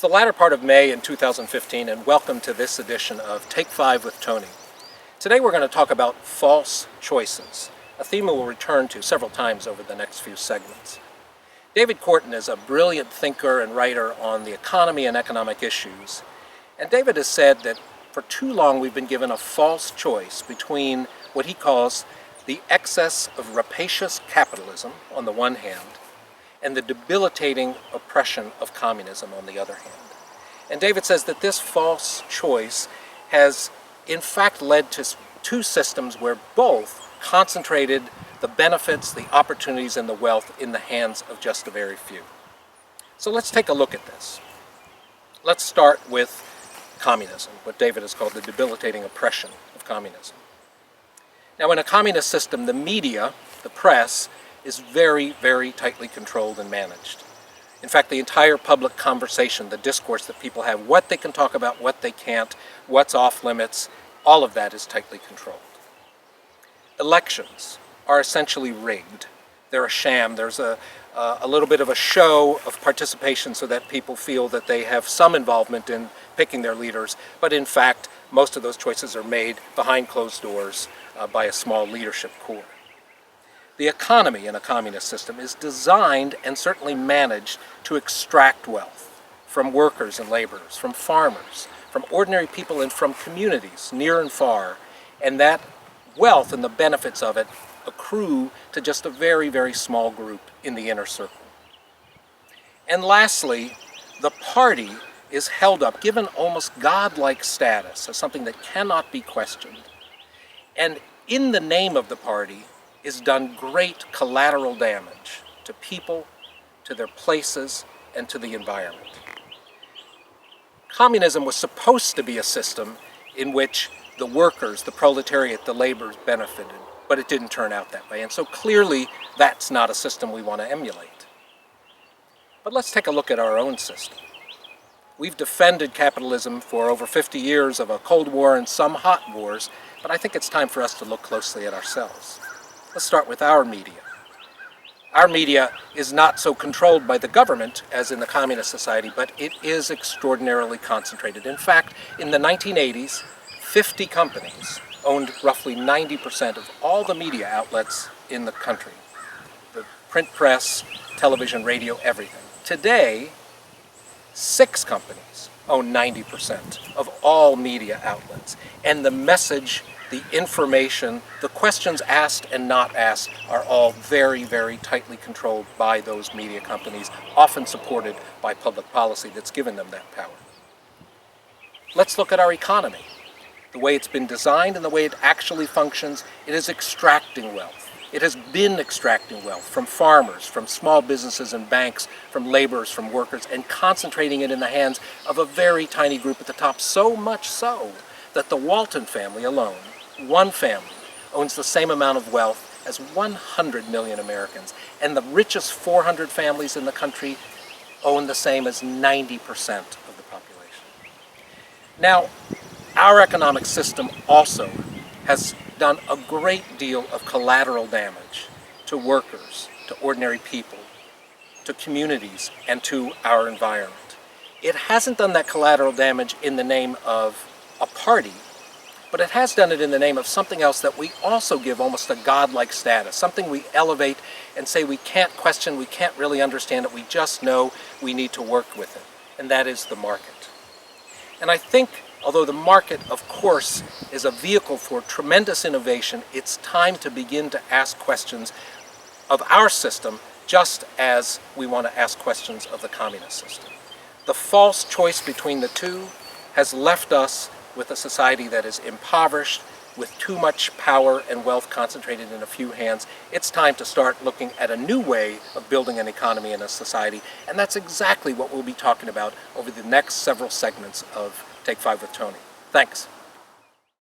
the latter part of May in 2015, and welcome to this edition of Take 5 with Tony. Today we're going to talk about false choices, a theme we'll return to several times over the next few segments. David Korten is a brilliant thinker and writer on the economy and economic issues, and David has said that for too long we've been given a false choice between what he calls the excess of rapacious capitalism on the one hand, and the debilitating oppression of communism on the other hand. And David says that this false choice has in fact led to two systems where both concentrated the benefits, the opportunities, and the wealth in the hands of just a very few. So let's take a look at this. Let's start with communism, what David has called the debilitating oppression of communism. Now, in a communist system, the media, the press, is very, very tightly controlled and managed. In fact, the entire public conversation, the discourse that people have, what they can talk about, what they can't, what's off limits, all of that is tightly controlled. Elections are essentially rigged. They're a sham. There's a little bit of a show of participation so that people feel that they have some involvement in picking their leaders, but in fact, most of those choices are made behind closed doors by a small leadership corps. The economy in a communist system is designed and certainly managed to extract wealth from workers and laborers, from farmers, from ordinary people, and from communities near and far, and that wealth and the benefits of it accrue to just a very, very small group in the inner circle. And lastly, the party is held up, given almost godlike status as something that cannot be questioned. And in the name of the party is done great collateral damage to people, to their places, and to the environment. Communism was supposed to be a system in which the workers, the proletariat, the laborers benefited, but it didn't turn out that way. And so clearly that's not a system we want to emulate. But let's take a look at our own system. We've defended capitalism for over 50 years of a Cold War and some hot wars, but I think it's time for us to look closely at ourselves. Let's start with our media. Our media is not so controlled by the government as in the communist society, but it is extraordinarily concentrated. In fact, in the 1980s, 50 companies owned roughly 90% of all the media outlets in the country. The print press, television, radio, everything. Today, 6 companies own 90% of all media outlets. And the message, the information, the questions asked and not asked are all very, very tightly controlled by those media companies, often supported by public policy that's given them that power. Let's look at our economy. The way it's been designed and the way it actually functions, it is extracting wealth. It has been extracting wealth from farmers, from small businesses and banks, from laborers, from workers, and concentrating it in the hands of a very tiny group at the top, so much so that the Walton family alone, one family, owns the same amount of wealth as 100 million Americans, and the richest 400 families in the country own the same as 90% of the population. Now, our economic system also has done a great deal of collateral damage to workers, to ordinary people, to communities, and to our environment. It hasn't done that collateral damage in the name of a party, but it has done it in the name of something else that we also give almost a godlike status, something we elevate and say we can't question, we can't really understand it, we just know we need to work with it, and that is the market. And I think, although the market, of course, is a vehicle for tremendous innovation, it's time to begin to ask questions of our system just as we want to ask questions of the communist system. The false choice between the two has left us with a society that is impoverished, with too much power and wealth concentrated in a few hands. It's time to start looking at a new way of building an economy and a society, and that's exactly what we'll be talking about over the next several segments of Take 5 with Tony. Thanks.